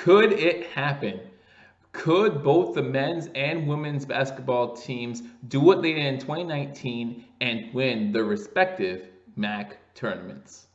Could it happen? Could both the men's and women's basketball teams do what they did in 2019 and win their respective MAC tournaments?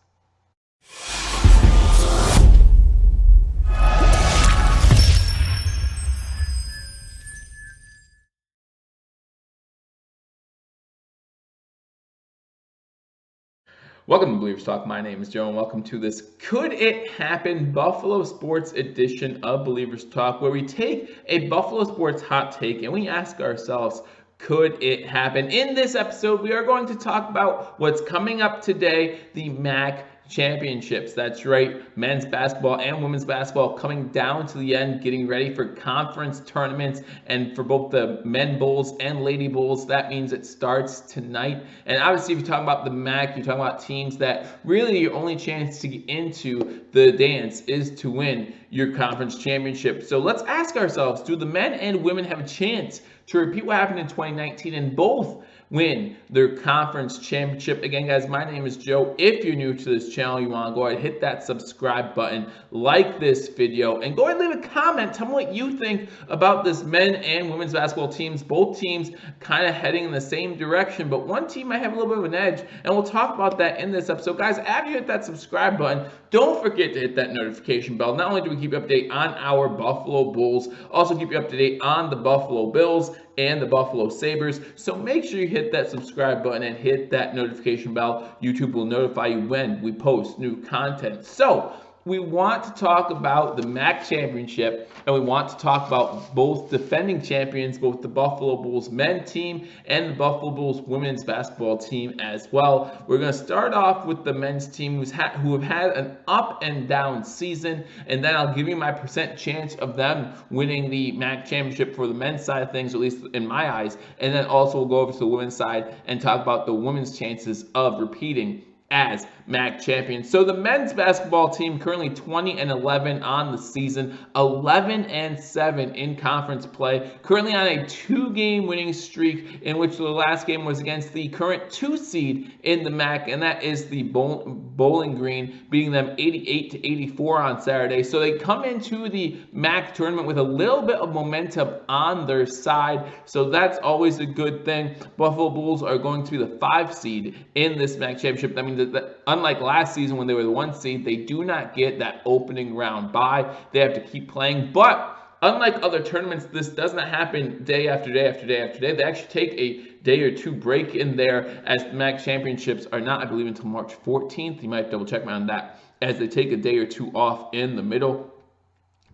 Welcome to Billievers Talk. My name is Joe, and welcome to this Could It Happen Buffalo Sports edition of Billievers Talk, where we take a Buffalo sports hot take and we ask ourselves, could it happen? In this episode, we are going to talk about what's coming up today, the MAC championships. That's right, men's basketball and women's basketball coming down to the end, getting ready for conference tournaments, and for both the men bowls and lady bowls, that means it starts tonight. And obviously, if you're talking about the MAC, you're talking about teams that really your only chance to get into the dance is to win your conference championship. So let's ask ourselves, do the men and women have a chance to repeat what happened in 2019 and both win their conference championship? Again, guys, my name is Joe. If you're new to this channel, you want to go ahead and hit that subscribe button, like this video, and go ahead and leave a comment. Tell me what you think about this men and women's basketball teams. Both teams kind of heading in the same direction, but one team might have a little bit of an edge, and we'll talk about that in this episode. Guys, after you hit that subscribe button, don't forget to hit that notification bell. Not only do we keep you up to date on our Buffalo Bulls, also keep you up to date on the Buffalo Bills and the Buffalo Sabres. So make sure you hit that subscribe button and hit that notification bell. YouTube will notify you when we post new content. So we want to talk about the MAC championship, and we want to talk about both defending champions, both the Buffalo Bulls men team and the Buffalo Bulls women's basketball team as well. We're going to start off with the men's team who have had an up and down season, and then I'll give you my percent chance of them winning the MAC championship for the men's side of things, at least in my eyes, and then also we'll go over to the women's side and talk about the women's chances of repeating as MAC champions. So the men's basketball team currently 20-11 on the season, 11-7 in conference play, currently on a 2-game winning streak, in which the last game was against the current 2 seed in the MAC, and that is the Bowling Green, beating them 88-84 on Saturday. So they come into the MAC tournament with a little bit of momentum on their side, so that's always a good thing. Buffalo Bulls are going to be the 5 seed in this MAC championship. That means that unlike last season when they were the 1 seed, they do not get that opening round bye. They have to keep playing, but unlike other tournaments, this does not happen day after day after day after day. They actually take a day or two break in there, as the MAC championships are not, I believe, until March 14th. You might double check me on that, as they take a day or two off in the middle.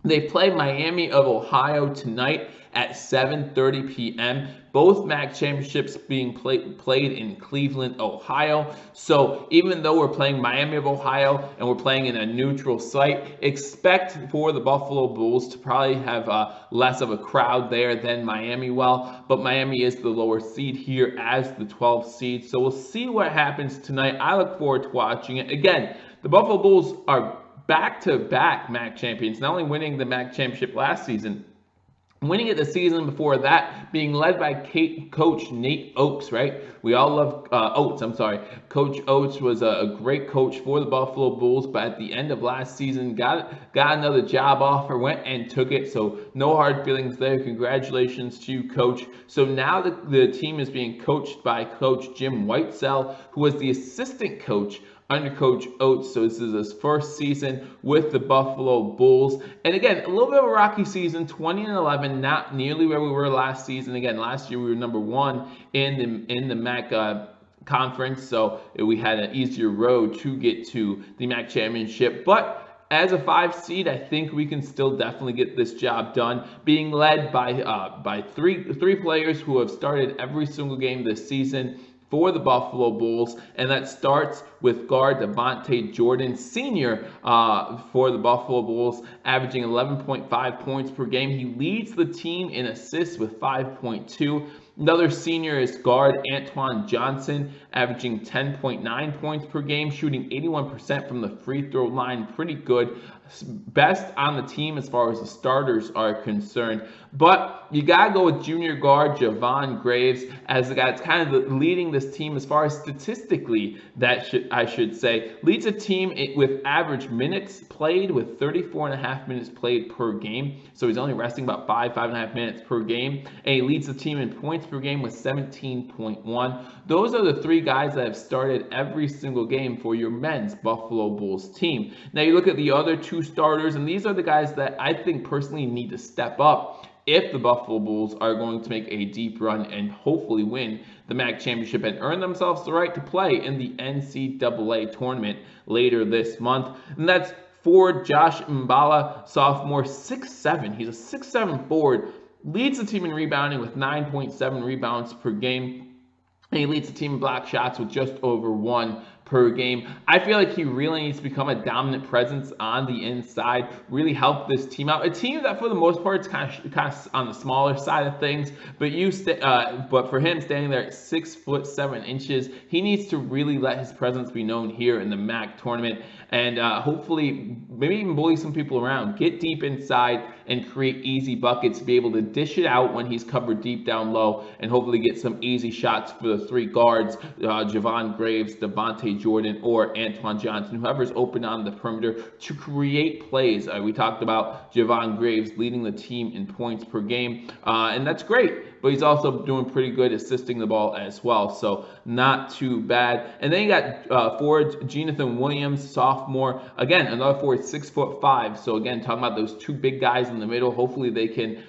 They play Miami of Ohio tonight at 7:30 p.m. Both MAC championships being played in Cleveland, Ohio. So even though we're playing Miami of Ohio and we're playing in a neutral site, expect for the Buffalo Bulls to probably have less of a crowd there than Miami will. But Miami is the lower seed here as the 12th seed. So we'll see what happens tonight. I look forward to watching it. Again, the Buffalo Bulls are back-to-back MAC champions, not only winning the MAC championship last season, winning it the season before that, being led by Coach Nate Oates, right? We all love Oates, I'm sorry. Coach Oates was a great coach for the Buffalo Bulls, but at the end of last season, got another job offer, went and took it, so no hard feelings there. Congratulations to you, Coach. So now the team is being coached by Coach Jim Whitesell, who was the assistant coach under Coach Oates. So this is his first season with the Buffalo Bulls. And again, a little bit of a rocky season, 20-11, not nearly where we were last season. Again, last year we were number 1 in the MAC conference, so we had an easier road to get to the MAC championship. But as a 5 seed, I think we can still definitely get this job done, being led by three players who have started every single game this season for the Buffalo Bulls, and that starts with guard Devontae Jordan Sr. For the Buffalo Bulls, averaging 11.5 points per game. He leads the team in assists with 5.2. Another senior is guard Antoine Johnson, averaging 10.9 points per game, shooting 81% from the free throw line. Pretty good. Best on the team as far as the starters are concerned. But you got to go with junior guard Javon Graves as the guy that's kind of leading this team as far as statistically, I should say. Leads a team with average minutes played with 34.5 minutes played per game. So he's only resting about 5.5 minutes per game. And he leads the team in points per game with 17.1. Those are the three guys that have started every single game for your men's Buffalo Bulls team. Now you look at the other two starters, and these are the guys that I think personally need to step up if the Buffalo Bulls are going to make a deep run and hopefully win the MAC championship and earn themselves the right to play in the NCAA tournament later this month. And that's forward Josh Mbala, sophomore, 6'7". He's a 6'7" forward, leads the team in rebounding with 9.7 rebounds per game. And he leads the team in block shots with just over 1 per game. I feel like he really needs to become a dominant presence on the inside, really help this team out. A team that for the most part is kind of on the smaller side of things, but for him standing there at 6'7", he needs to really let his presence be known here in the MAC tournament, and hopefully maybe even bully some people around, get deep inside and create easy buckets, be able to dish it out when he's covered deep down low, and hopefully get some easy shots for the three guards, Javon Graves, Devontae Jordan, or Antoine Johnson, whoever's open on the perimeter, to create plays. We talked about Javon Graves leading the team in points per game, and that's great, but he's also doing pretty good assisting the ball as well, so not too bad. And then you got forwards Jonathan Williams, sophomore, again another forward, 6'5". So again, talking about those two big guys in the middle, hopefully they can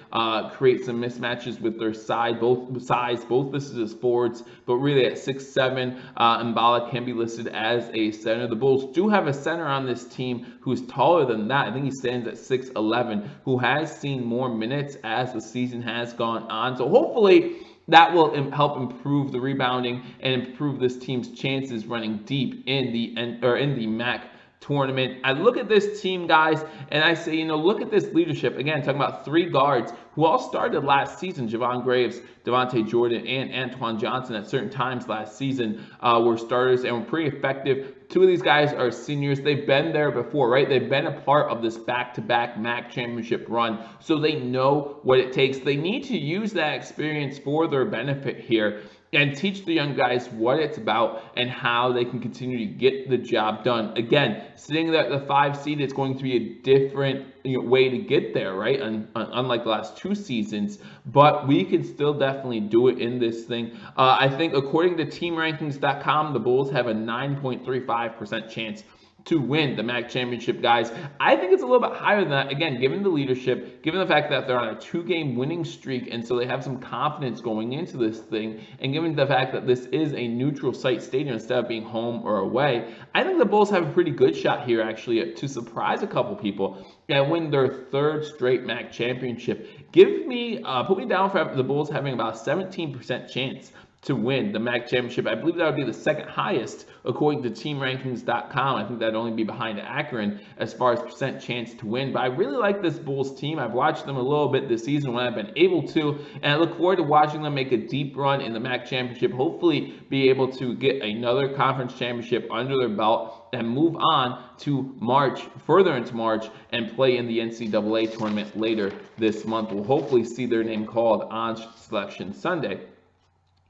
create some mismatches with their both listed as forwards, but really at 6'7", Mbala can be listed as a center. The Bulls do have a center on this team who's taller than that. I think he stands at 6'11", who has seen more minutes as the season has gone on. So hopefully that will help improve the rebounding and improve this team's chances running deep in the MAC tournament. I look at this team, guys, and I say, look at this leadership. Again, talking about three guards who all started last season. Javon Graves, Devontae Jordan, and Antoine Johnson at certain times last season were starters and were pretty effective. Two of these guys are seniors. They've been there before, right? They've been a part of this back-to-back MAC championship run, so they know what it takes. They need to use that experience for their benefit here and teach the young guys what it's about and how they can continue to get the job done. Again, sitting at the 5 seed, it's going to be a different way to get there, right? Unlike the last 2 seasons, but we can still definitely do it in this thing. I think according to TeamRankings.com, the Bulls have a 9.35% chance to win the MAC championship, guys. I think it's a little bit higher than that, again, given the leadership, given the fact that they're on a 2-game winning streak, and so they have some confidence going into this thing, and given the fact that this is a neutral site stadium instead of being home or away, I think the Bulls have a pretty good shot here, actually, to surprise a couple people and win their 3rd straight MAC championship. Put me down for the Bulls having about a 17% chance to win the MAC championship. I believe that would be the second highest according to TeamRankings.com. I think that'd only be behind Akron as far as percent chance to win. But I really like this Bulls team. I've watched them a little bit this season when I've been able to, and I look forward to watching them make a deep run in the MAC championship, hopefully be able to get another conference championship under their belt and move on to further into March, and play in the NCAA tournament later this month. We'll hopefully see their name called on Selection Sunday.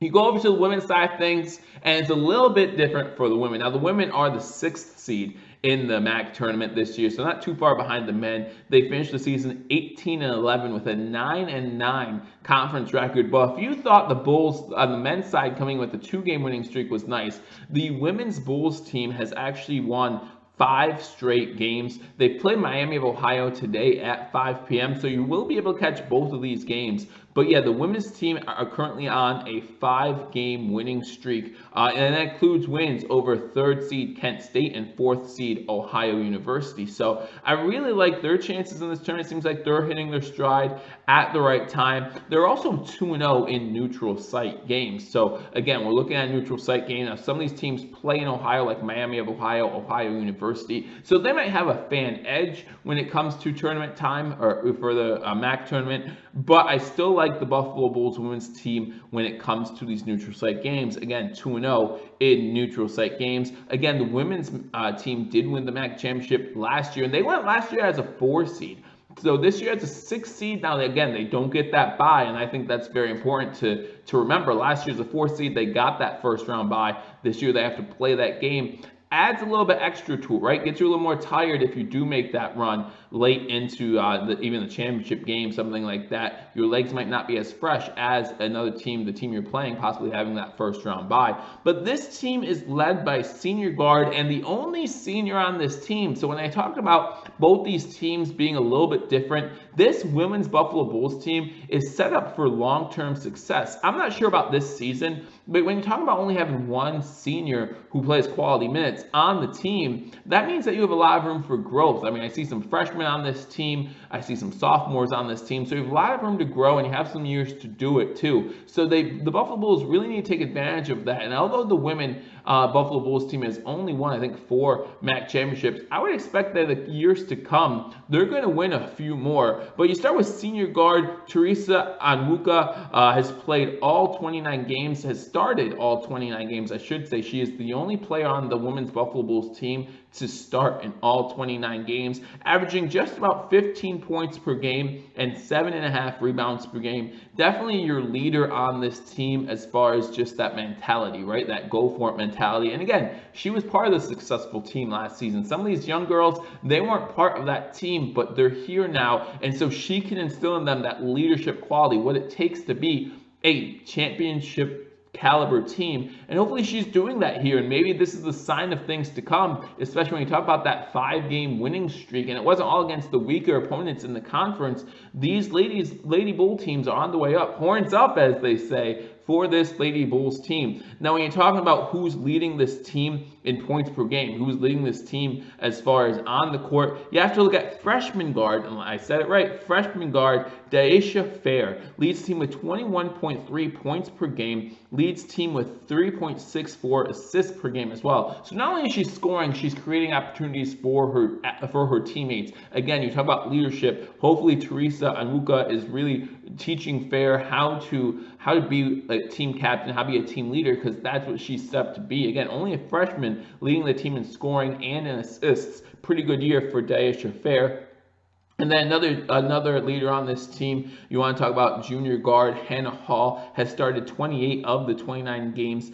You go over to the women's side of things, and it's a little bit different for the women. Now, the women are the 6th seed in the MAC tournament this year, so not too far behind the men. They finished the season 18-11 with a 9-9 conference record. But if you thought the Bulls on the men's side coming with a 2-game winning streak was nice, the women's Bulls team has actually won 5 straight games. They play Miami of Ohio today at 5 p.m., so you will be able to catch both of these games. But yeah, the women's team are currently on a 5-game winning streak, and that includes wins over 3rd seed Kent State and 4th seed Ohio University. So I really like their chances in this tournament. It seems like they're hitting their stride at the right time. They're also 2-0 in neutral site games. So again, we're looking at a neutral site game. Now, some of these teams play in Ohio, like Miami of Ohio, Ohio University. University. So they might have a fan edge when it comes to tournament time or for the MAC tournament, but I still like the Buffalo Bulls women's team when it comes to these neutral site games. Again, 2-0 in neutral site games. Again, the women's team did win the MAC championship last year, and they went last year as a 4 seed. So this year it's a 6 seed. Now, again, they don't get that bye, and I think that's very important to remember. Last year's a 4 seed. They got that first round bye. This year they have to play that game. Adds a little bit extra to it, right? Gets you a little more tired if you do make that run late into even the championship game, something like that. Your legs might not be as fresh as another team, the team you're playing, possibly having that first round bye. But this team is led by senior guard and the only senior on this team. So when I talk about both these teams being a little bit different, this women's Buffalo Bulls team is set up for long-term success. I'm not sure about this season, but when you talk about only having one senior who plays quality minutes on the team, that means that you have a lot of room for growth. I mean, I see some freshmen on this team. I see some sophomores on this team. So you have a lot of room to grow, and you have some years to do it too. So the Buffalo Bulls really need to take advantage of that. And although the women Buffalo Bulls team has only won, I think, 4 MAC championships, I would expect that the years to come, they're going to win a few more. But you start with senior guard Teresa Onwuka, has played all 29 games, has started all 29 games, I should say. She is the only player on the women's Buffalo Bulls team to start in all 29 games, averaging just about 15 points per game and 7.5 rebounds per game. Definitely your leader on this team as far as just that mentality, right? That go for it mentality. And again, she was part of the successful team last season. Some of these young girls, they weren't part of that team, but they're here now. And so she can instill in them that leadership quality, what it takes to be a championship caliber team, and hopefully she's doing that here, and maybe this is the sign of things to come, especially when you talk about that 5-game winning streak, and it wasn't all against the weaker opponents in the conference. These Lady Bull teams are on the way up, horns up as they say, for this Lady Bulls team. Now, when you're talking about who's leading this team in points per game, who's leading this team as far as on the court, you have to look at freshman guard, and I said it right, freshman guard Daisha Fair leads team with 21.3 points per game, leads team with 3.64 assists per game as well. So not only is she scoring, she's creating opportunities for her teammates. Again, you talk about leadership. Hopefully Teresa Onwuka is really teaching Fair how to be a team captain, how to be a team leader, because that's what she's set up to be. Again, only a freshman leading the team in scoring and in assists. Pretty good year for Daisha Fair. And then another leader on this team, you want to talk about junior guard Hannah Hall, has started 28 of the 29 games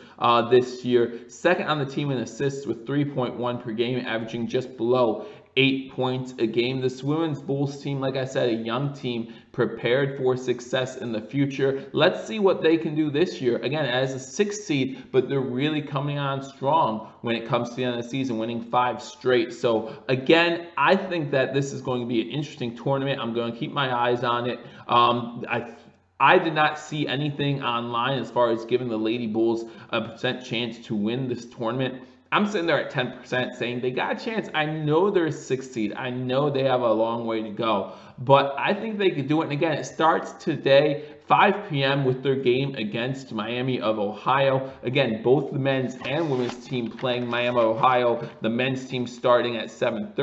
this year. Second on the team in assists with 3.1 per game, averaging just below 8 points a game. This women's Bulls team, like I said, a young team prepared for success in the future. Let's see what they can do this year. Again, as a 6th seed, but they're really coming on strong when it comes to the end of the season, winning 5 straight. So again, I think that this is going to be an interesting tournament. I'm going to keep my eyes on it. I did not see anything online as far as giving the Lady Bulls a % chance to win this tournament. I'm sitting there at 10% saying they got a chance. I know they're a 6th seed. I know they have a long way to go, but I think they could do it. And again, it starts today, 5 p.m. with their game against Miami of Ohio. Again, both the men's and women's team playing Miami of Ohio. The men's team starting at 7:30.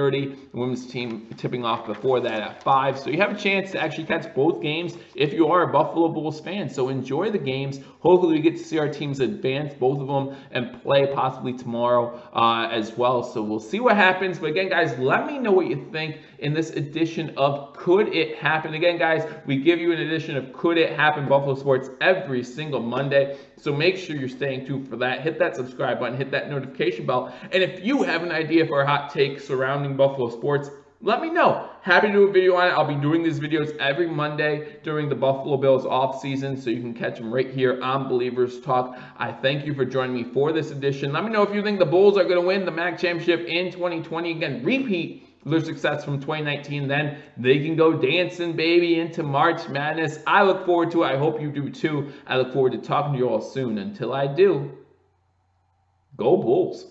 The women's team tipping off before that at 5. So you have a chance to actually catch both games if you are a Buffalo Bulls fan. So enjoy the games. Hopefully we get to see our teams advance, both of them, and play possibly tomorrow as well. So we'll see what happens. But again, guys, let me know what you think in this edition of Could It Happen? Again, guys, we give you an edition of Could It Happen Buffalo Sports every single Monday. So make sure you're staying tuned for that. Hit that subscribe button, hit that notification bell. And if you have an idea for a hot take surrounding Buffalo sports, let me know. Happy to do a video on it. I'll be doing these videos every Monday during the Buffalo Bills off season, so you can catch them right here on Believers Talk. I thank you for joining me for this edition. Let me know if you think the Bulls are going to win the MAC championship in 2020. Again, repeat their success from 2019. Then they can go dancing, baby, into March Madness. I look forward to it. I hope you do too. I look forward to talking to you all soon. Until I do, go Bulls.